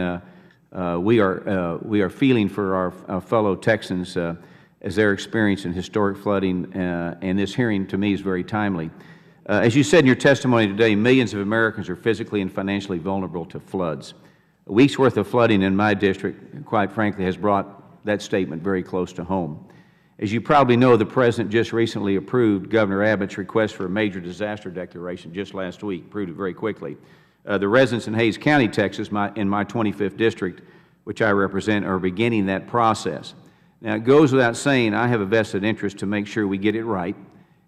and we are feeling for our fellow Texans as they're experiencing historic flooding, and this hearing to me is very timely. As you said in your testimony today, millions of Americans are physically and financially vulnerable to floods. A week's worth of flooding in my district, quite frankly, has brought that statement very close to home. As you probably know, the President just recently approved Governor Abbott's request for a major disaster declaration just last week, approved it very quickly. The residents in Hays County, Texas, in my 25th district, which I represent, are beginning that process. Now, it goes without saying, I have a vested interest to make sure we get it right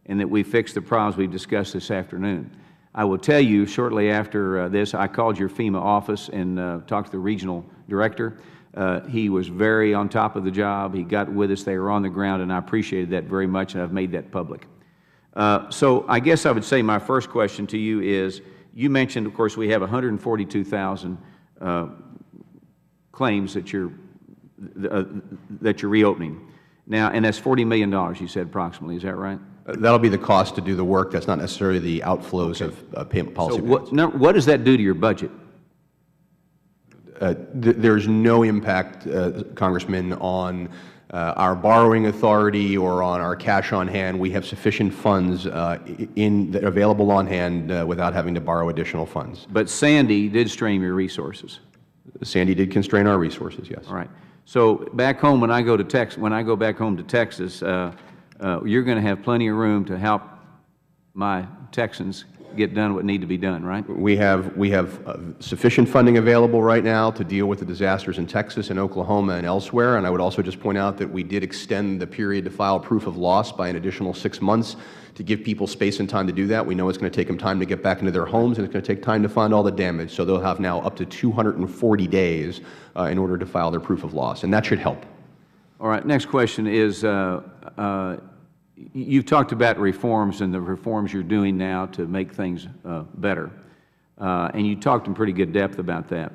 and that we fix the problems we've discussed this afternoon. I will tell you, shortly after this, I called your FEMA office and talked to the regional director. He was very on top of the job. He got with us. They were on the ground, and I appreciated that very much, and I've made that public. So I guess I would say my first question to you is, you mentioned, of course, we have 142,000 claims that you're reopening. Now, and that's $40 million, you said approximately. Is that right? That'll be the cost to do the work. That's not necessarily the outflows of payment policy. So what does that do to your budget? There's no impact, Congressman, on our borrowing authority or on our cash on hand. We have sufficient funds available on hand without having to borrow additional funds. But Sandy did strain your resources. Sandy did constrain our resources, yes. All right. So back home, when I go back home to Texas, you're going to have plenty of room to help my Texans get done what need to be done, right? We have sufficient funding available right now to deal with the disasters in Texas and Oklahoma and elsewhere. And I would also just point out that we did extend the period to file proof of loss by an additional 6 months to give people space and time to do that. We know it's going to take them time to get back into their homes, and it's going to take time to find all the damage. So they'll have now up to 240 days in order to file their proof of loss, and that should help. All right. Next question is, you've talked about reforms and the reforms you're doing now to make things better, and you talked in pretty good depth about that.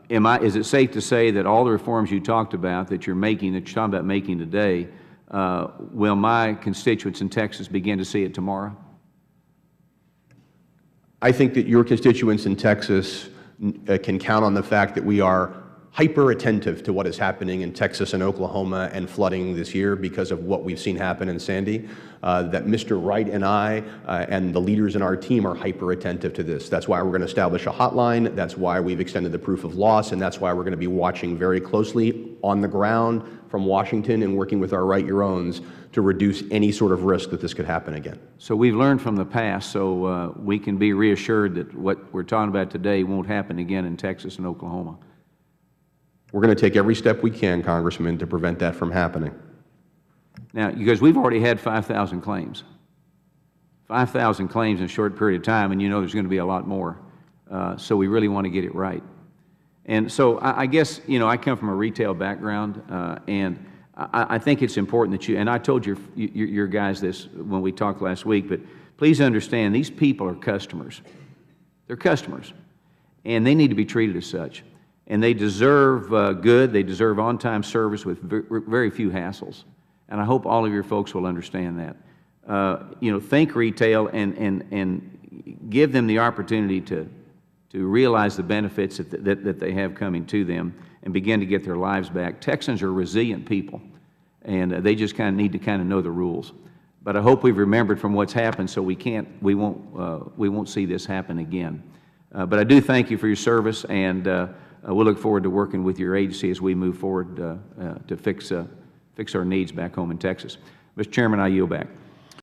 Is it safe to say that all the reforms you talked about that you're talking about making today, will my constituents in Texas begin to see it tomorrow? I think that your constituents in Texas can count on the fact that we are hyper attentive to what is happening in Texas and Oklahoma and flooding this year because of what we've seen happen in Sandy, that Mr. Wright and I and the leaders in our team are hyper attentive to this. That's why we're going to establish a hotline. That's why we've extended the proof of loss, and that's why we're going to be watching very closely on the ground from Washington and working with our Write Your Owns to reduce any sort of risk that this could happen again. So we've learned from the past, so we can be reassured that what we're talking about today won't happen again in Texas and Oklahoma. We're going to take every step we can, Congressman, to prevent that from happening. Now, because we've already had 5,000 claims. 5,000 claims in a short period of time, and you know there's going to be a lot more. So we really want to get it right. And so I guess, you know, I come from a retail background, and I think it's important that you, and I told your guys this when we talked last week, but please understand these people are customers. They're customers, and they need to be treated as such. And they deserve good, they deserve on-time service with very few hassles. And I hope all of your folks will understand that. You know, think retail and give them the opportunity to realize the benefits that they have coming to them and begin to get their lives back. Texans are resilient people, and they just kind of need to know the rules. But I hope we've remembered from what's happened so we won't see this happen again. But I do thank you for your service, and we'll look forward to working with your agency as we move forward to fix our needs back home in Texas. Mr. Chairman, I yield back.